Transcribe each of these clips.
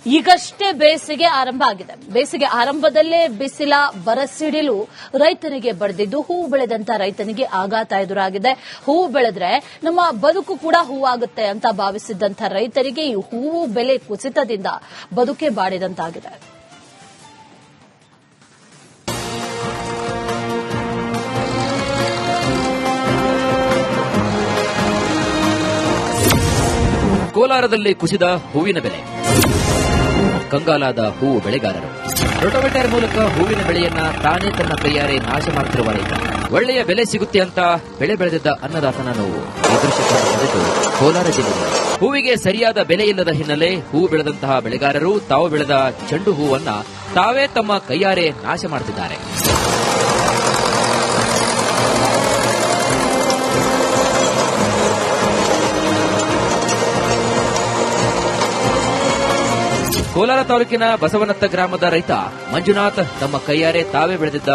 ಈಗಷ್ಟೇ ಬೇಸಿಗೆ ಆರಂಭ ಆಗಿದೆ. ಬೇಸಿಗೆ ಆರಂಭದಲ್ಲೇ ಬಿಸಿಲ ಬರಸಿಡಿಲು ರೈತನಿಗೆ ಬಡಿದಿದ್ದು ಹೂವು ಬೆಳೆದಂತ ರೈತನಿಗೆ ಆಘಾತ ಎದುರಾಗಿದೆ. ಹೂವು ಬೆಳೆದ್ರೆ ನಮ್ಮ ಬದುಕು ಕೂಡ ಹೂವಾಗುತ್ತೆ ಅಂತ ಭಾವಿಸಿದ್ದಂಥ ರೈತರಿಗೆ ಈ ಹೂವು ಬೆಲೆ ಕುಸಿತದಿಂದ ಬದುಕೆ ಬಾಡಿದಂತಾಗಿದೆ. ಕೋಲಾರದಲ್ಲಿ ಕುಸಿದ ಹೂವಿನ ಬೆಲೆ, ಕಂಗಾಲಾದ ಹೂವು ಬೆಳೆಗಾರರು. ರೋಟೋವೇಟರ್ ಮೂಲಕ ಹೂವಿನ ಬೆಳೆಯನ್ನ ತಾನೇ ತನ್ನ ಕೈಯಾರೆ ನಾಶ ಮಾಡುತ್ತಿರುವ ರೈತ. ಒಳ್ಳೆಯ ಬೆಲೆ ಸಿಗುತ್ತೆ ಅಂತ ಬೆಳೆ ಬೆಳೆದಿದ್ದ ಅನ್ನದಾತನ ನೋವು. ಈ ದೃಶ್ಯ ಕಂಡುಬಂದಿದ್ದು ಕೋಲಾರ ಜಿಲ್ಲೆಯಲ್ಲಿ. ಹೂವಿಗೆ ಸರಿಯಾದ ಬೆಲೆ ಇಲ್ಲದ ಹಿನ್ನೆಲೆ ಹೂ ಬೆಳೆದಂತಹ ಬೆಳೆಗಾರರು ತಾವು ಬೆಳೆದ ಚೆಂಡು ಹೂವನ್ನ ತಾವೇ ತಮ್ಮ ಕೈಯಾರೆ ನಾಶ ಮಾಡುತ್ತಿದ್ದಾರೆ. ಕೋಲಾರ ತಾಲೂಕಿನ ಬಸವನತ್ತ ಗ್ರಾಮದ ರೈತ ಮಂಜುನಾಥ್ ತಮ್ಮ ಕೈಯಾರೆ ತಾವೇ ಬೆಳೆದಿದ್ದ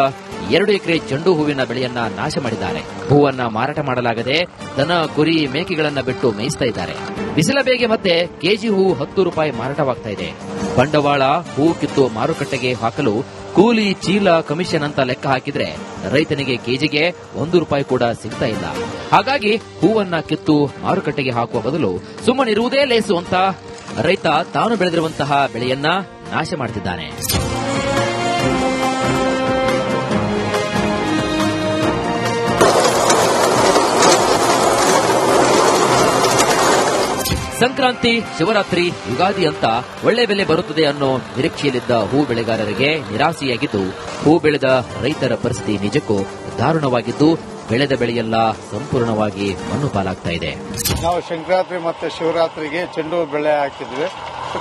2 ಎಕರೆ ಚೆಂಡು ಹೂವಿನ ಬೆಳೆಯನ್ನ ನಾಶ ಮಾಡಿದ್ದಾರೆ. ಹೂವನ್ನ ಮಾರಾಟ ಮಾಡಲಾಗದೆ ದನ ಕುರಿ ಮೇಕೆಗಳನ್ನ ಬಿಟ್ಟು ಮೇಯಿಸ್ತಾ ಇದ್ದಾರೆ. ಬಿಸಿಲ ಬೇಗೆ ಮತ್ತೆ ಕೆಜಿ ಹೂ 10 ರೂಪಾಯಿ ಮಾರಾಟವಾಗ್ತಾ ಇದೆ. ಬಂಡವಾಳ ಹೂ ಕಿತ್ತು ಮಾರುಕಟ್ಟೆಗೆ ಹಾಕಲು ಕೂಲಿ, ಚೀಲ, ಕಮಿಷನ್ ಅಂತ ಲೆಕ್ಕ ಹಾಕಿದ್ರೆ ರೈತನಿಗೆ ಕೆಜಿಗೆ 1 ರೂಪಾಯಿ ಕೂಡ ಸಿಗ್ತಾ ಇಲ್ಲ. ಹಾಗಾಗಿ ಹೂವನ್ನ ಕಿತ್ತು ಮಾರುಕಟ್ಟೆಗೆ ಹಾಕುವ ಬದಲು ಸುಮ್ಮನಿರುವುದೇ ಲೇಸು ಅಂತ ರೈತ ತಾನು ಬೆಳೆದಿರುವಂತಹ ಬೆಳೆಯನ್ನ ನಾಶ ಮಾಡುತ್ತಿದ್ದಾನೆ. ಸಂಕ್ರಾಂತಿ, ಶಿವರಾತ್ರಿ, ಯುಗಾದಿ ಅಂತ ಒಳ್ಳೆ ಬೆಲೆ ಬರುತ್ತದೆ ಅನ್ನೋ ನಿರೀಕ್ಷೆಯಲ್ಲಿದ್ದ ಹೂ ಬೆಳೆಗಾರರಿಗೆ ನಿರಾಸೆಯಾಗಿದ್ದು, ಹೂ ಬೆಳೆದ ರೈತರ ಪರಿಸ್ಥಿತಿ ನಿಜಕ್ಕೂ ದಾರುಣವಾಗಿದ್ದು, ಬೆಳೆದ ಬೆಳೆಯೆಲ್ಲ ಸಂಪೂರ್ಣವಾಗಿ ಮಣ್ಣು ಪಾಲಾಗ್ತಾ ಇದೆ. ನಾವು ಸಂಕ್ರಾಂತಿ ಮತ್ತು ಶಿವರಾತ್ರಿಗೆ ಚೆಂಡು ಬೆಳೆ ಹಾಕಿದ್ವಿ.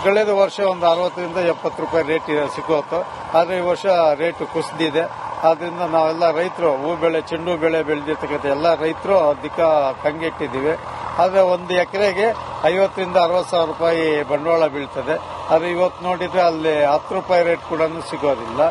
ಕಳೆದ ವರ್ಷ ಒಂದು 60ರಿಂದ 70 ರೂಪಾಯಿ ರೇಟ್ ಸಿಗೋತ್ತು. ಆದರೆ ಈ ವರ್ಷ ರೇಟ್ ಕುಸಿದಿದೆ. ಆದ್ರಿಂದ ನಾವೆಲ್ಲ ರೈತರು ಹೂ ಬೆಳೆ, ಚೆಂಡು ಬೆಳೆ ಬೆಳೆದಿರ್ತಕ್ಕಂಥ ಎಲ್ಲ ರೈತರು ಅದಕ್ಕೆ ಕಂಗೆಟ್ಟಿದ್ದೀವಿ. ಆದರೆ ಒಂದು ಎಕರೆಗೆ 50ರಿಂದ 60 ಸಾವಿರ ರೂಪಾಯಿ ಬಂಡವಾಳ ಬೀಳ್ತದೆ. ಆದರೆ ಇವತ್ತು ನೋಡಿದ್ರೆ ಅಲ್ಲಿ 10 ರೂಪಾಯಿ ರೇಟ್ ಕೂಡ ಸಿಗೋದಿಲ್ಲ.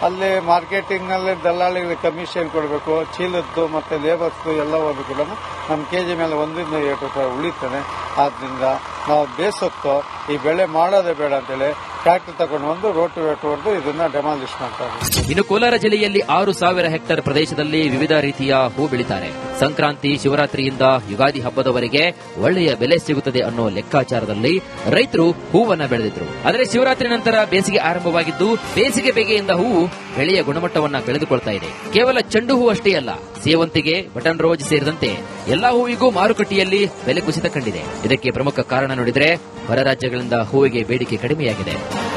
ಅಲ್ಲಿ ಮಾರ್ಕೆಟಿಂಗ್ ನಲ್ಲಿ ದಲ್ಲಾಳಿಗಳಿಗೆ ಕಮಿಷನ್ ಕೊಡಬೇಕು, ಚೀಲದ್ದು ಮತ್ತೆ ಲೇಬರ್ಸ್ ಎಲ್ಲ ಹೋಗಿ ಕೂಡ ನಮ್ಮ ಕೆಜಿ ಮೇಲೆ 1ರಿಂದ 2 ರೂಪಾಯಿ ಉಳಿತಾನೆ. ಆದ್ರಿಂದ ನಾವು ಬೇಸತ್ತು ಈ ಬೆಳೆ ಮಾಡೋದೇ ಬೇಡ ಅಂತೇಳಿ ಟ್ರ್ಯಾಕ್ಟರ್ ತಗೊಂಡು ಬಂದು ರೋಟೋವೇಟರ್ ಹೊಡೆದು ಇದನ್ನ ಡೆಮಾಲಿಷ್ ಮಾಡ್ತಾರೆ. ಇನ್ನು ಕೋಲಾರ ಜಿಲ್ಲೆಯಲ್ಲಿ 6,000 ಹೆಕ್ಟೇರ್ ಪ್ರದೇಶದಲ್ಲಿ ವಿವಿಧ ರೀತಿಯ ಹೂ ಬೆಳೀತಾರೆ. ಸಂಕ್ರಾಂತಿ, ಶಿವರಾತ್ರಿಯಿಂದ ಯುಗಾದಿ ಹಬ್ಬದವರೆಗೆ ಒಳ್ಳೆಯ ಬೆಲೆ ಸಿಗುತ್ತದೆ ಅನ್ನೋ ಲೆಕ್ಕಾಚಾರದಲ್ಲಿ ರೈತರು ಹೂವನ್ನ ಬೆಳೆದಿದ್ರು. ಆದರೆ ಶಿವರಾತ್ರಿ ನಂತರ ಬೇಸಿಗೆ ಆರಂಭವಾಗಿದ್ದು, ಬೇಸಿಗೆ ಬೇಗೆಯಿಂದ ಹೂವು ಬೆಳೆಯ ಗುಣಮಟ್ಟವನ್ನ ಕಳೆದುಕೊಳ್ತಾ ಇದೆ. ಕೇವಲ ಚೆಂಡು ಹೂ ಅಷ್ಟೇ ಅಲ್ಲ, ಸೇವಂತಿಗೆ, ಬಟನ್ ರೋಜ್ ಸೇರಿದಂತೆ ಎಲ್ಲಾ ಹೂವಿಗೂ ಮಾರುಕಟ್ಟೆಯಲ್ಲಿ ಬೆಲೆ ಕುಸಿತ ಕಂಡಿದೆ. ಇದಕ್ಕೆ ಪ್ರಮುಖ ಕಾರಣ ನೋಡಿದ್ರೆ ಹೊರ ರಾಜ್ಯಗಳಿಂದ ಹೂವಿಗೆ ಬೇಡಿಕೆ ಕಡಿಮೆಯಾಗಿದೆ.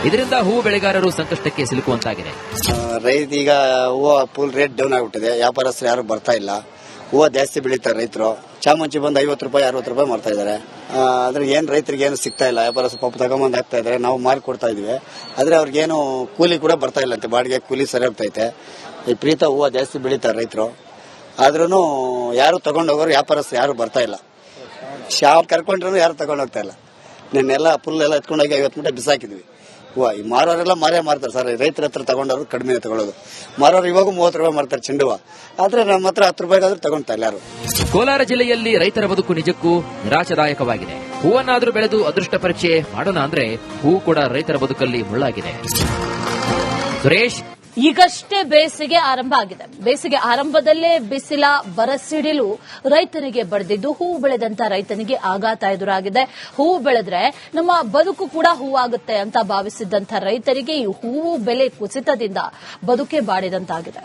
ಇದರಿಂದ ಹೂ ಬೆಳೆಗಾರರು ಸಂಕಷ್ಟಕ್ಕೆ ಸಿಲುಕುವಂತಾಗಿದೆ. ರೈತ ಈಗ ಹೂವು ಫುಲ್ ರೇಟ್ ಡೌನ್ ಆಗಿಬಿಟ್ಟಿದೆ. ವ್ಯಾಪಾರಸ್ಥರು ಯಾರು ಬರ್ತಾ ಇಲ್ಲ. ಹೂವು ಜಾಸ್ತಿ ಬೆಳೀತಾರೆ ರೈತರು. ಚಾಮಂಚಿ ಬಂದು 50 ರೂಪಾಯಿ 60 ರೂಪಾಯಿ ಮಾಡ್ತಾ ಇದ್ದಾರೆ. ಆದ್ರೆ ಏನ್ ರೈತರಿಗೆ ಏನು ಸಿಗ್ತಾ ಇಲ್ಲ. ವ್ಯಾಪಾರಸ್ಥರು ಪಾಪ ತಗೊಂಬಂದು ಹಾಕ್ತಾ ಇದ್ದಾರೆ, ನಾವು ಮಾರಿ ಕೊಡ್ತಾ ಇದೀವಿ. ಆದ್ರೆ ಅವ್ರಿಗೇನು ಕೂಲಿ ಕೂಡ ಬರ್ತಾ ಇಲ್ಲ ಅಂತೆ. ಬಾಡಿಗೆ ಕೂಲಿ ಸರಿ ಹೋಗ್ತೈತೆ. ಈ ಪ್ರೀತ ಹೂವು ಜಾಸ್ತಿ ಬೆಳೀತಾರೆ ರೈತರು. ಆದ್ರೂ ಯಾರು ತಗೊಂಡೋಗೋರು ವ್ಯಾಪಾರಸ್ಥರು ಯಾರು ಬರ್ತಾ ಇಲ್ಲ. ಶಾಪ್ ಕರ್ಕೊಂಡ್ರು ಯಾರು ತಗೊಂಡ್ ಹೋಗ್ತಾ ಇಲ್ಲ. ನಿನ್ನೆಲ್ಲ ಫುಲ್ ಎಲ್ಲ ಎತ್ಕೊಂಡೋಗಿ 50 ಮೂಟೆ ಬಿಸಾಕಿದ್ವಿ. ಹೂವು ಈ ಮಾರೋರೆಲ್ಲ ಮಾರೇ ಮಾರ್ತಾರೆ ಸರ್. ರೈತರ ಹತ್ರ ತಗೊಂಡವ್ರು ಕಡಿಮೆ ತಗೊಳ್ಳೋದು. ಮಾರೋರು ಇವಾಗ 30 ರೂಪಾಯಿ ಮಾರ್ತಾರೆ ಚೆಂಡು ಹೂವು. ಆದ್ರೆ ನಮ್ಮ ಹತ್ರ 10 ರೂಪಾಯಿಗಾದ್ರೂ ತಗೊಂಡ್ತಾ ಇಲ್ಲ ಯಾರು. ಕೋಲಾರ ಜಿಲ್ಲೆಯಲ್ಲಿ ರೈತರ ಬದುಕು ನಿಜಕ್ಕೂ ನಿರಾಶಾದಾಯಕವಾಗಿದೆ. ಹೂವನ್ನಾದ್ರೂ ಬೆಳೆದು ಅದೃಷ್ಟ ಪರೀಕ್ಷೆ ಮಾಡೋಣ ಅಂದ್ರೆ ಹೂ ಕೂಡ ರೈತರ ಬದುಕಲ್ಲಿ ಮುಳ್ಳಾಗಿದೆ. ಸುರೇಶ್, ಈಗಷ್ಟೇ ಬೇಸಿಗೆ ಆರಂಭ ಆಗಿದೆ. ಬೇಸಿಗೆ ಆರಂಭದಲ್ಲೇ ಬಿಸಿಲ ಬರಸಿಡಿಲು ರೈತನಿಗೆ ಬಡಿದಿದ್ದು ಹೂವು ಬೆಳೆದಂತ ರೈತನಿಗೆ ಆಘಾತ ಎದುರಾಗಿದೆ. ಹೂವು ಬೆಳೆದ್ರೆ ನಮ್ಮ ಬದುಕು ಕೂಡ ಹೂವಾಗುತ್ತೆ ಅಂತ ಭಾವಿಸಿದ್ದಂಥ ರೈತರಿಗೆ ಈ ಹೂವು ಬೆಲೆ ಕುಸಿತದಿಂದ ಬದುಕೆ ಬಾಡಿದಂತಾಗಿದೆ.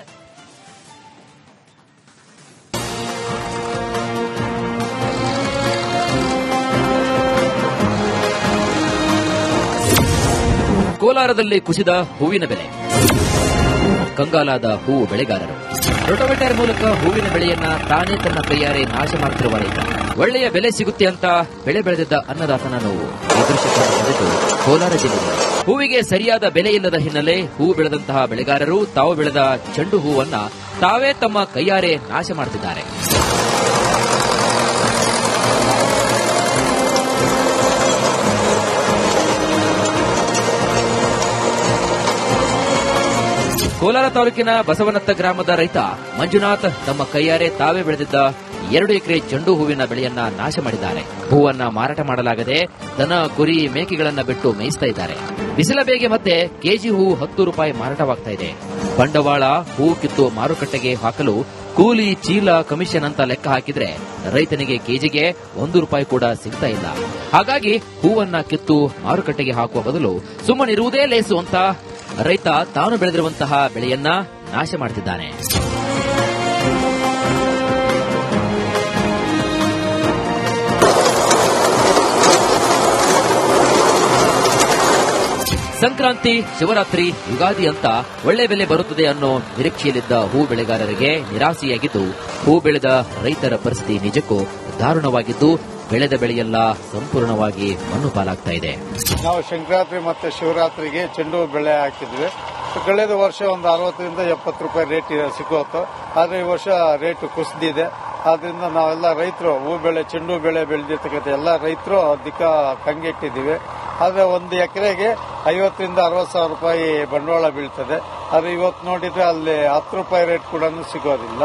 ಕೋಲಾರದಲ್ಲಿ ಕುಸಿದ ಹೂವಿನ ಬೆಲೆ, ಕಂಗಾಲಾದ ಹೂವು ಬೆಳೆಗಾರರು. ರೋಟೋವೇಟರ್ ಮೂಲಕ ಹೂವಿನ ಬೆಳೆಯನ್ನ ತಾನೇ ತನ್ನ ಕೈಯಾರೆ ನಾಶ ಮಾಡುತ್ತಿರುವ ರೈತ. ಒಳ್ಳೆಯ ಬೆಲೆ ಸಿಗುತ್ತೆ ಅಂತ ಬೆಳೆ ಬೆಳೆದಿದ್ದ ಅನ್ನದಾತನ ನೋವು. ಈ ದೃಶ್ಯ ಕಂಡುಬಂದಿದ್ದು ಕೋಲಾರ ಜಿಲ್ಲೆಯಲ್ಲಿ. ಹೂವಿಗೆ ಸರಿಯಾದ ಬೆಲೆ ಇಲ್ಲದ ಹಿನ್ನೆಲೆ ಹೂ ಬೆಳೆದಂತಹ ಬೆಳೆಗಾರರು ತಾವು ಬೆಳೆದ ಚೆಂಡು ಹೂವನ್ನ ತಾವೇ ತಮ್ಮ ಕೈಯಾರೆ ನಾಶ ಮಾಡುತ್ತಿದ್ದಾರೆ. ಕೋಲಾರ ತಾಲೂಕಿನ ಬಸವನತ್ತ ಗ್ರಾಮದ ರೈತ ಮಂಜುನಾಥ್ ತಮ್ಮ ಕೈಯಾರೆ ತಾವೇ ಬೆಳೆದಿದ್ದ 2 ಎಕರೆ ಚೆಂಡು ಹೂವಿನ ಬೆಳೆಯನ್ನ ನಾಶ ಮಾಡಿದ್ದಾರೆ. ಹೂವನ್ನ ಮಾರಾಟ ಮಾಡಲಾಗದೆ ದನ ಕುರಿ ಮೇಕೆಗಳನ್ನ ಬಿಟ್ಟು ಮೇಯಿಸ್ತಾ ಇದ್ದಾರೆ. ಬಿಸಿಲ ಬೇಗೆ ಮತ್ತೆ ಕೆಜಿ ಹೂ 10 ರೂಪಾಯಿ ಮಾರಾಟವಾಗ್ತಾ ಇದೆ. ಬಂಡವಾಳ ಹೂ ಕಿತ್ತು ಮಾರುಕಟ್ಟೆಗೆ ಹಾಕಲು ಕೂಲಿ ಚೀಲ ಕಮಿಷನ್ ಅಂತ ಲೆಕ್ಕ ಹಾಕಿದ್ರೆ ರೈತನಿಗೆ ಕೆಜಿಗೆ 1 ರೂಪಾಯಿ ಕೂಡ ಸಿಗ್ತಾ ಇಲ್ಲ. ಹಾಗಾಗಿ ಹೂವನ್ನ ಕಿತ್ತು ಮಾರುಕಟ್ಟೆಗೆ ಹಾಕುವ ಬದಲು ಸುಮ್ಮನಿರುವುದೇ ಲೇಸು ಅಂತ ರೈತ ತಾನು ಬೆಳೆದಿರುವಂತಹ ಬೆಳೆಯನ್ನ ನಾಶ ಮಾಡ್ತಿದ್ದಾನೆ. ಸಂಕ್ರಾಂತಿ, ಶಿವರಾತ್ರಿ, ಯುಗಾದಿ ಅಂತ ಒಳ್ಳೆ ಬೆಲೆ ಬರುತ್ತದೆ ಅನ್ನೋ ನಿರೀಕ್ಷೆಯಲ್ಲಿದ್ದ ಹೂ ಬೆಳೆಗಾರರಿಗೆ ನಿರಾಸೆಯಾಗಿದ್ದು, ಹೂ ಬೆಳೆದ ರೈತರ ಪರಿಸ್ಥಿತಿ ನಿಜಕ್ಕೂ ದಾರುಣವಾಗಿದ್ದು, ಬೆಳೆದ ಬೆಳೆಯೆಲ್ಲ ಸಂಪೂರ್ಣವಾಗಿ ಮಣ್ಣು ಪಾಲಾಗ್ತಾ ಇದೆ. ನಾವು ಸಂಕ್ರಾಂತಿ ಮತ್ತೆ ಶಿವರಾತ್ರಿಗೆ ಚೆಂಡು ಬೆಳೆ ಹಾಕಿದ್ವಿ. ಕಳೆದ ವರ್ಷ ಒಂದು 60ರಿಂದ 70 ರೂಪಾಯಿ ರೇಟ್ ಸಿಗೋತ್ತು. ಆದ್ರೆ ಈ ವರ್ಷ ರೇಟ್ ಕುಸಿದಿದೆ. ಆದ್ರಿಂದ ನಾವೆಲ್ಲ ರೈತರು ಹೂ ಬೆಳೆ ಚೆಂಡು ಬೆಳೆ ಬೆಳೆದಿರ್ತಕ್ಕಂಥ ಎಲ್ಲ ರೈತರು ಅದಕ್ಕೆ ಕಂಗೆಟ್ಟಿದ್ದೀವಿ. ಆದ್ರೆ ಒಂದು ಎಕರೆಗೆ 50ರಿಂದ 60 ಸಾವಿರ ರೂಪಾಯಿ ಬಂಡವಾಳ ಬೀಳ್ತದೆ. ಆದ್ರೆ ಇವತ್ತು ನೋಡಿದ್ರೆ ಅಲ್ಲಿ 10 ರೂಪಾಯಿ ರೇಟ್ ಕೂಡ ಸಿಗೋದಿಲ್ಲ.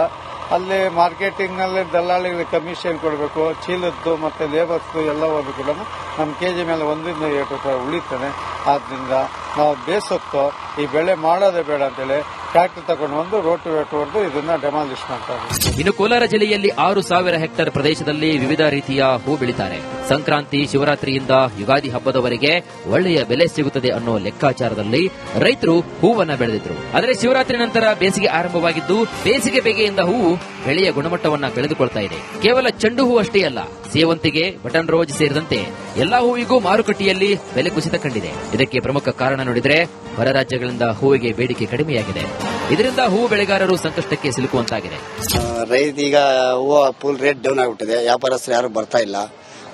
ಅಲ್ಲಿ ಮಾರ್ಕೆಟಿಂಗ್ ನಲ್ಲಿ ದಲ್ಲಾಳಿಗಳಿಗೆ ಕಮಿಷನ್ ಕೊಡಬೇಕು, ಚೀಲದ್ದು ಮತ್ತೆ ಲೇಬರ್ಸ್ ಎಲ್ಲ ಹೋಗ್ಬೇಕು. ನಮ್ಮ ಕೆಜಿ ಮೇಲೆ 1ರಿಂದ 2 ರೂಪಾಯಿ ಉಳಿತಾನೆ. ಆದ್ರಿಂದ ನಾವು ಬೇಸತ್ತು ಈ ಬೆಳೆ ಮಾಡೋದೇ ಬೇಡ ಅಂತೇಳಿ ಟ್ರ್ಯಾಕ್ಟರ್ ತಗೊಂಡು ಬಂದು ರೋಟೋವೇಟರ್ ಹೊಡೆದು ಇದನ್ನ ಡೆಮಾಲಿಷ್ ಮಾಡ್ತಾರೆ. ಇನ್ನು ಕೋಲಾರ ಜಿಲ್ಲೆಯಲ್ಲಿ 6,000 ಹೆಕ್ಟೇರ್ ಪ್ರದೇಶದಲ್ಲಿ ವಿವಿಧ ರೀತಿಯ ಹೂ ಬೆಳೀತಾರೆ. ಸಂಕ್ರಾಂತಿ, ಶಿವರಾತ್ರಿಯಿಂದ ಯುಗಾದಿ ಹಬ್ಬದವರೆಗೆ ಒಳ್ಳೆಯ ಬೆಲೆ ಸಿಗುತ್ತದೆ ಅನ್ನೋ ಲೆಕ್ಕಾಚಾರದಲ್ಲಿ ರೈತರು ಹೂವನ್ನ ಬೆಳೆದಿದ್ರು. ಆದರೆ ಶಿವರಾತ್ರಿ ನಂತರ ಬೇಸಿಗೆ ಆರಂಭವಾಗಿದ್ದು, ಬೇಸಿಗೆ ಬೇಗೆಯಿಂದ ಹೂವು ಬೆಳೆಯ ಗುಣಮಟ್ಟವನ್ನ ಕಳೆದುಕೊಳ್ತಾ ಇದೆ. ಕೇವಲ ಚೆಂಡು ಹೂ ಅಷ್ಟೇ ಅಲ್ಲ, ಸೇವಂತಿಗೆ, ಬಟನ್ ರೋಜ್ ಸೇರಿದಂತೆ ಎಲ್ಲಾ ಹೂವಿಗೂ ಮಾರುಕಟ್ಟೆಯಲ್ಲಿ ಬೆಲೆ ಕುಸಿತ ಕಂಡಿದೆ. ಇದಕ್ಕೆ ಪ್ರಮುಖ ಕಾರಣ ನೋಡಿದ್ರೆ ಹೊರ ರಾಜ್ಯಗಳಿಂದ ಹೂವಿಗೆ ಬೇಡಿಕೆ ಕಡಿಮೆಯಾಗಿದೆ. ಇದರಿಂದ ಹೂ ಬೆಳೆಗಾರರು ಸಂಕಷ್ಟಕ್ಕೆ ಸಿಲುಕುವಂತಾಗಿದೆ. ರೈತ ಈಗ ಹೂವು ಫುಲ್ ರೇಟ್ ಡೌನ್ ಆಗಿಬಿಟ್ಟಿದೆ. ವ್ಯಾಪಾರಸ್ಥರು ಯಾರು ಬರ್ತಾ ಇಲ್ಲ.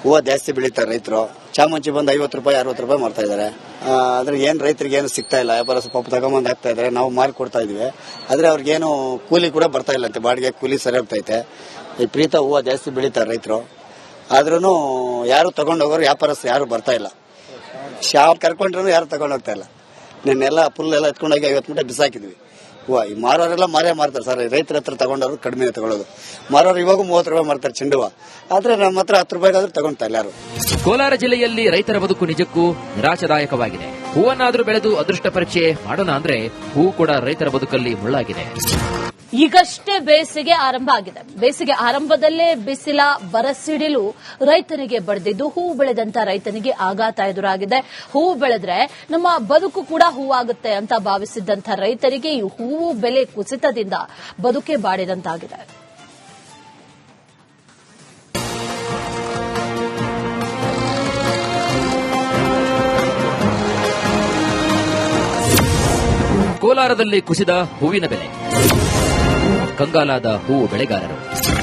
ಹೂವು ಜಾಸ್ತಿ ಬೆಳೀತಾರೆ ರೈತರು. ಚಾಮಂಚಿ ಬಂದು 50 ರೂಪಾಯಿ 60 ರೂಪಾಯಿ ಮಾಡ್ತಾ ಇದ್ದಾರೆ. ಆದ್ರೆ ಏನ್ ರೈತರಿಗೆ ಏನು ಸಿಗ್ತಾ ಇಲ್ಲ. ವ್ಯಾಪಾರಸ್ಥರು ಪಾಪ ತಗೊಂಬಂದು ಹಾಕ್ತಾ ಇದ್ದಾರೆ, ನಾವು ಮಾರಿ ಕೊಡ್ತಾ ಇದೀವಿ. ಆದ್ರೆ ಅವ್ರಿಗೇನು ಕೂಲಿ ಕೂಡ ಬರ್ತಾ ಇಲ್ಲ ಅಂತೆ, ಬಾಡಿಗೆ ಕೂಲಿ ಸರಿ ಹೋಗ್ತೈತೆ. ಈ ಪ್ರೀತ ಹೂವು ಜಾಸ್ತಿ ಬೆಳೀತಾರೆ ರೈತರು. ಆದ್ರೂ ಯಾರು ತಗೊಂಡೋಗೋರು ವ್ಯಾಪಾರಸ್ಥರು ಯಾರು ಬರ್ತಾ ಇಲ್ಲ. ಶಾಪ್ ಕರ್ಕೊಂಡ್ರು ಯಾರು ತಗೊಂಡ್ ಹೋಗ್ತಾ ಇಲ್ಲ. ನಿನ್ನೆಲ್ಲ ಫುಲ್ ಎಲ್ಲ ಎತ್ಕೊಂಡೋಗಿ 50 ಮೂಟೆ ಬಿಸಾಕಿದ್ವಿ. ಈ ಮಾರೋರೆಲ್ಲ ಮಾರೇ ಮಾರ್ತಾರೆ ಸರ್. ರೈತರ ಹತ್ರ ತಗೊಂಡವ್ರು ಕಡಿಮೆ ತಗೊಳ್ಳೋದು. ಮಾರೋರು ಇವಾಗ 30 ರೂಪಾಯಿ ಮಾಡ್ತಾರೆ ಚೆಂಡು ಹೂವು. ಆದ್ರೆ ನಮ್ಮ ಹತ್ರ 10 ರೂಪಾಯಿಗಾದ್ರೂ ತಗೊಂತಾ ಇಲ್ಲ ಯಾರು. ಕೋಲಾರ ಜಿಲ್ಲೆಯಲ್ಲಿ ರೈತರ ಬದುಕು ನಿಜಕ್ಕೂ ನಿರಾಶಾದಾಯಕವಾಗಿದೆ. ಹೂವನ್ನಾದ್ರೂ ಬೆಳೆದು ಅದೃಷ್ಟ ಪರೀಕ್ಷೆ ಮಾಡೋಣ ಅಂದ್ರೆ ಹೂ ಕೂಡ ರೈತರ ಬದುಕಲ್ಲಿ ಮುಳ್ಳಾಗಿದೆ. ಈಗಷ್ಟೇ ಬೇಸಿಗೆ ಆರಂಭ ಆಗಿದೆ. ಬೇಸಿಗೆ ಆರಂಭದಲ್ಲೇ ಬಿಸಿಲ ಬರಸಿಡಿಲು ರೈತನಿಗೆ ಬಡಿದಿದ್ದು, ಹೂ ಬೆಳೆದಂತ ರೈತನಿಗೆ ಆಘಾತ ಎದುರಾಗಿದೆ. ಹೂ ಬೆಳೆದ್ರೆ ನಮ್ಮ ಬದುಕು ಕೂಡ ಹೂವಾಗುತ್ತೆ ಅಂತ ಭಾವಿಸಿದ್ದಂಥ ರೈತರಿಗೆ ಈ ಹೂವು ಬೆಲೆ ಕುಸಿತದಿಂದ ಬದುಕೆ ಬಾಡಿದಂತಾಗಿದೆ. ಕೋಲಾರದಲ್ಲಿ ಕುಸಿದ ಹೂವಿನ ಬೆಲೆ, ಕಂಗಾಲಾದ ಹೂವು ಬೆಳೆಗಾರರು.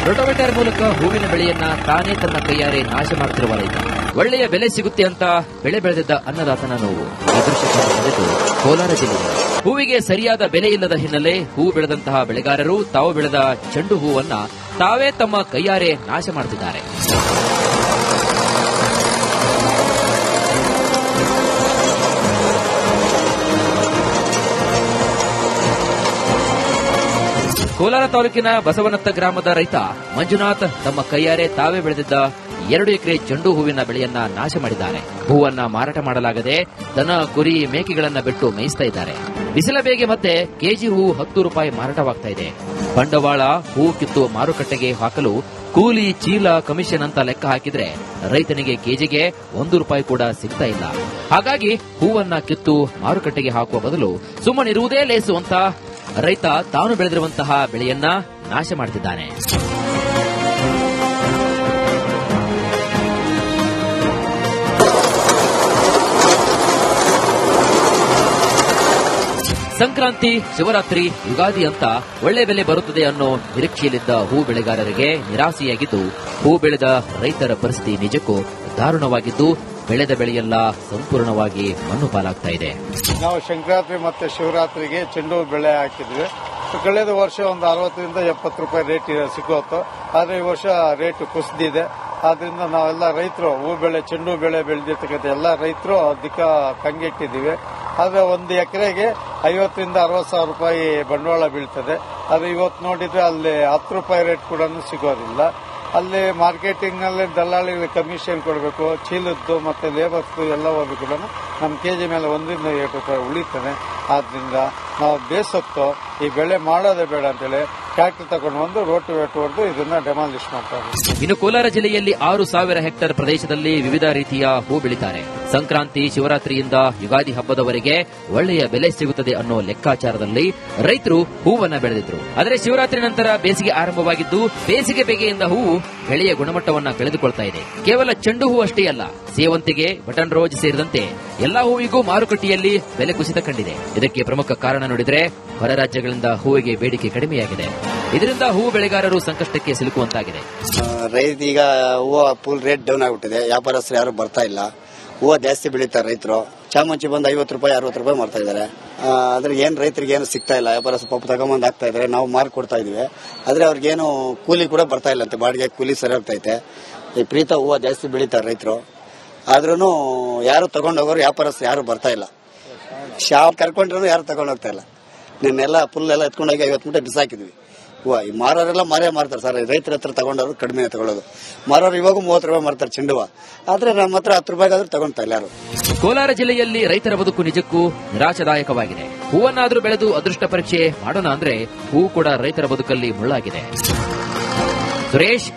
ರೋಟೋವೇಟರ್ ಮೂಲಕ ಹೂವಿನ ಬೆಳೆಯನ್ನ ತಾನೇ ತನ್ನ ಕೈಯಾರೆ ನಾಶ ಮಾಡುತ್ತಿರುವ ರೈತ. ಒಳ್ಳೆಯ ಬೆಲೆ ಸಿಗುತ್ತೆ ಅಂತ ಬೆಳೆ ಬೆಳೆದಿದ್ದ ಅನ್ನದಾತನ ನೋವು. ಈ ದೃಶ್ಯ ಕಂಡುಬಂದಿದ್ದು ಕೋಲಾರ ಜಿಲ್ಲೆಯಲ್ಲಿ. ಹೂವಿಗೆ ಸರಿಯಾದ ಬೆಲೆ ಇಲ್ಲದ ಹಿನ್ನೆಲೆ ಹೂ ಬೆಳೆದಂತಹ ಬೆಳೆಗಾರರು ತಾವು ಬೆಳೆದ ಚೆಂಡು ಹೂವನ್ನ ತಾವೇ ತಮ್ಮ ಕೈಯಾರೆ ನಾಶ ಮಾಡುತ್ತಿದ್ದಾರೆ. ಕೋಲಾರ ತಾಲೂಕಿನ ಬಸವನತ್ತ ಗ್ರಾಮದ ರೈತ ಮಂಜುನಾಥ್ ತಮ್ಮ ಕೈಯಾರೆ ತಾವೇ ಬೆಳೆದಿದ್ದ 2 ಎಕರೆ ಚೆಂಡು ಹೂವಿನ ಬೆಳೆಯನ್ನ ನಾಶ ಮಾಡಿದ್ದಾರೆ. ಹೂವನ್ನ ಮಾರಾಟ ಮಾಡಲಾಗದೆ ದನ ಕುರಿ ಮೇಕೆಗಳನ್ನ ಬಿಟ್ಟು ಮೇಯಿಸ್ತಾ ಇದ್ದಾರೆ. ಬಿಸಿಲ ಬೇಗೆ ಮತ್ತೆ ಕೆಜಿ ಹೂ 10 ರೂಪಾಯಿ ಮಾರಾಟವಾಗ್ತಾ ಇದೆ. ಬಂಡವಾಳ ಹೂ ಕಿತ್ತು ಮಾರುಕಟ್ಟೆಗೆ ಹಾಕಲು ಕೂಲಿ ಚೀಲ ಕಮಿಷನ್ ಅಂತ ಲೆಕ್ಕ ಹಾಕಿದ್ರೆ ರೈತನಿಗೆ ಕೆಜಿಗೆ 1 ರೂಪಾಯಿ ಕೂಡ ಸಿಗ್ತಾ ಇಲ್ಲ. ಹಾಗಾಗಿ ಹೂವನ್ನ ಕಿತ್ತು ಮಾರುಕಟ್ಟೆಗೆ ಹಾಕುವ ಬದಲು ಸುಮ್ಮನಿರುವುದೇ ಲೇಸು ಅಂತ ರೈತ ತಾನು ಬೆಳೆದಿರುವಂತಹ ಬೆಳೆಯನ್ನ ನಾಶ ಮಾಡುತ್ತಿದ್ದಾನೆ. ಸಂಕ್ರಾಂತಿ, ಶಿವರಾತ್ರಿ, ಯುಗಾದಿ ಅಂತ ಒಳ್ಳೆ ಬೆಲೆ ಬರುತ್ತದೆ ಅನ್ನೋ ನಿರೀಕ್ಷೆಯಲ್ಲಿದ್ದ ಹೂ ಬೆಳೆಗಾರರಿಗೆ ನಿರಾಸೆಯಾಗಿದ್ದು, ಹೂ ಬೆಳೆದ ರೈತರ ಪರಿಸ್ಥಿತಿ ನಿಜಕ್ಕೂ ದಾರುಣವಾಗಿದ್ದು, ಬೆಳೆದ ಬೆಳೆಯೆಲ್ಲ ಸಂಪೂರ್ಣವಾಗಿ ಮಣ್ಣು ಪಾಲಾಗ್ತಾ ಇದೆ. ನಾವು ಸಂಕ್ರಾಂತಿ ಮತ್ತೆ ಶಿವರಾತ್ರಿಗೆ ಚೆಂಡು ಬೆಳೆ ಹಾಕಿದ್ವಿ. ಕಳೆದ ವರ್ಷ ಒಂದು 60ರಿಂದ 70 ರೂಪಾಯಿ ರೇಟ್ ಸಿಗೋತ್ತು. ಆದ್ರೆ ಈ ವರ್ಷ ರೇಟ್ ಕುಸಿದಿದೆ. ಆದ್ರಿಂದ ನಾವೆಲ್ಲ ರೈತರು ಹೂ ಬೆಳೆ ಚೆಂಡು ಬೆಳೆ ಬೆಳೆದಿರ್ತಕ್ಕಂಥ ಎಲ್ಲ ರೈತರು ಅದಕ್ಕೆ ಕಂಗೆಟ್ಟಿದ್ದೀವಿ. ಆದ್ರೆ ಒಂದು ಎಕರೆಗೆ 50ರಿಂದ 60 ಸಾವಿರ ರೂಪಾಯಿ ಬಂಡವಾಳ ಬೀಳ್ತದೆ. ಆದ್ರೆ ಇವತ್ತು ನೋಡಿದ್ರೆ ಅಲ್ಲಿ 10 ರೂಪಾಯಿ ರೇಟ್ ಕೂಡ ಸಿಗೋದಿಲ್ಲ. ಅಲ್ಲಿ ಮಾರ್ಕೆಟಿಂಗ್ ನಲ್ಲಿ ದಲ್ಲಾಳಿಗಳಿಗೆ ಕಮಿಷನ್ ಕೊಡಬೇಕು, ಚೀಲದ್ದು ಮತ್ತೆ ಲೇಬರ್ಸ್ ಎಲ್ಲ ಹೋದ್ರು ಕೂಡ ನಮ್ಮ ಕೆಜಿ ಮೇಲೆ 1 ರಿಂದ 2 ರೂಪಾಯಿ ಉಳಿತಾನೆ. ಆದ್ರಿಂದ ನಾವು ಬೇಸತ್ತು ಈ ಬೆಳೆ ಮಾಡೋದೇ ಬೇಡ ಅಂತೇಳಿ ಟ್ರ್ಯಾಕ್ಟರ್ ತಗೊಂಡು ಬಂದು ರೋಟೋವೇಟರ್ ಹೊಡೆದು ಇದನ್ನ ಡೆಮಾಲಿಷ್ ಮಾಡ್ತಾರೆ. ಇನ್ನು ಕೋಲಾರ ಜಿಲ್ಲೆಯಲ್ಲಿ 6,000 ಹೆಕ್ಟೇರ್ ಪ್ರದೇಶದಲ್ಲಿ ವಿವಿಧ ರೀತಿಯ ಹೂ ಬೆಳೀತಾರೆ. ಸಂಕ್ರಾಂತಿ, ಶಿವರಾತ್ರಿಯಿಂದ ಯುಗಾದಿ ಹಬ್ಬದವರೆಗೆ ಒಳ್ಳೆಯ ಬೆಲೆ ಸಿಗುತ್ತದೆ ಅನ್ನೋ ಲೆಕ್ಕಾಚಾರದಲ್ಲಿ ರೈತರು ಹೂವನ್ನ ಬೆಳೆದಿದ್ರು. ಆದರೆ ಶಿವರಾತ್ರಿ ನಂತರ ಬೇಸಿಗೆ ಆರಂಭವಾಗಿದ್ದು ಬೇಸಿಗೆ ಬೇಗೆಯಿಂದ ಹೂವು ಬೆಳೆಯ ಗುಣಮಟ್ಟವನ್ನ ಕಳೆದುಕೊಳ್ತಾ ಇದೆ. ಕೇವಲ ಚೆಂಡು ಹೂ ಅಷ್ಟೇ ಅಲ್ಲ, ಸೇವಂತಿಗೆ, ಬಟನ್ ರೋಜ್ ಸೇರಿದಂತೆ ಎಲ್ಲಾ ಹೂವಿಗೂ ಮಾರುಕಟ್ಟೆಯಲ್ಲಿ ಬೆಲೆ ಕುಸಿತ ಕಂಡಿದೆ. ಇದಕ್ಕೆ ಪ್ರಮುಖ ಕಾರಣ ನೋಡಿದ್ರೆ ಹೊರ ರಾಜ್ಯಗಳಿಂದ ಹೂವಿಗೆ ಬೇಡಿಕೆ ಕಡಿಮೆಯಾಗಿದೆ. ಇದರಿಂದ ಹೂವು ಬೆಳೆಗಾರರು ಸಂಕಷ್ಟಕ್ಕೆ ಸಿಲುಕುವಂತಾಗಿದೆ. ರೈತ ಈಗ ಹೂವು ಫುಲ್ ರೇಟ್ ಡೌನ್ ಆಗಿಬಿಟ್ಟಿದೆ. ವ್ಯಾಪಾರಸ್ಥರು ಯಾರು ಬರ್ತಾ ಇಲ್ಲ. ಹೂವು ಜಾಸ್ತಿ ಬೆಳೀತಾರೆ ರೈತರು. ಚಾಮಂಚಿ ಬಂದು 50 ರೂಪಾಯಿ 60 ರೂಪಾಯಿ ಮಾಡ್ತಾ ಇದ್ದಾರೆ. ಆದ್ರೆ ಏನ್ ರೈತರಿಗೆ ಏನು ಸಿಗ್ತಾ ಇಲ್ಲ. ವ್ಯಾಪಾರಸ್ಥರು ಪಾಪ ತಗೊಂಬಂದು ಹಾಕ್ತಾ ಇದ್ದಾರೆ, ನಾವು ಮಾರ್ಕ್ ಕೊಡ್ತಾ ಇದೀವಿ. ಆದ್ರೆ ಅವ್ರಿಗೇನು ಕೂಲಿ ಕೂಡ ಬರ್ತಾ ಇಲ್ಲ ಅಂತೆ, ಬಾಡಿಗೆ ಕೂಲಿ ಸರಿ ಹೋಗ್ತೈತೆ. ಈ ಪ್ರೀತ ಹೂವು ಜಾಸ್ತಿ ಬೆಳೀತಾರೆ ರೈತರು. ಆದ್ರೂ ಯಾರು ತಗೊಂಡೋಗೋರು ವ್ಯಾಪಾರಸ್ಥರು ಯಾರು ಬರ್ತಾ ಇಲ್ಲ. ಶಾಪ್ ಕರ್ಕೊಂಡ್ರು ಯಾರು ತಗೊಂಡ್ ಹೋಗ್ತಾ ಇಲ್ಲ. ನಿನ್ನೆಲ್ಲ ಫುಲ್ ಎಲ್ಲ ಎತ್ಕೊಂಡೋಗಿ 50 ಮೂಟೆ ಬಿಸಾಕಿದ್ವಿ. ಈ ಮಾರೋರೆಲ್ಲ ಮಾರ್ತಾರೆ ಸರ್. ರೈತರ ಹತ್ರ ತಗೊಂಡವ್ರು ಕಡಿಮೆ ತಗೊಳ್ಳೋದು. ಮಾರೋರು ಇವಾಗ 30 ರೂಪಾಯಿ ಮಾರ್ತಾರೆ ಚೆಂಡುವ. ಆದ್ರೆ ನಮ್ಮ ಹತ್ರ 10 ರೂಪಾಯಿಗಾದ್ರೂ ತಗೊಂತಾ ಇಲ್ಲ ಯಾರು. ಕೋಲಾರ ಜಿಲ್ಲೆಯಲ್ಲಿ ರೈತರ ಬದುಕು ನಿಜಕ್ಕೂ ನಿರಾಶಾದಾಯಕವಾಗಿದೆ. ಹೂವನ್ನಾದ್ರೂ ಬೆಳೆದು ಅದೃಷ್ಟ ಪರೀಕ್ಷೆ ಮಾಡೋಣ ಅಂದ್ರೆ ಹೂ ಕೂಡ ರೈತರ ಬದುಕಲ್ಲಿ ಮುಳ್ಳಾಗಿದೆ. ಸುರೇಶ್,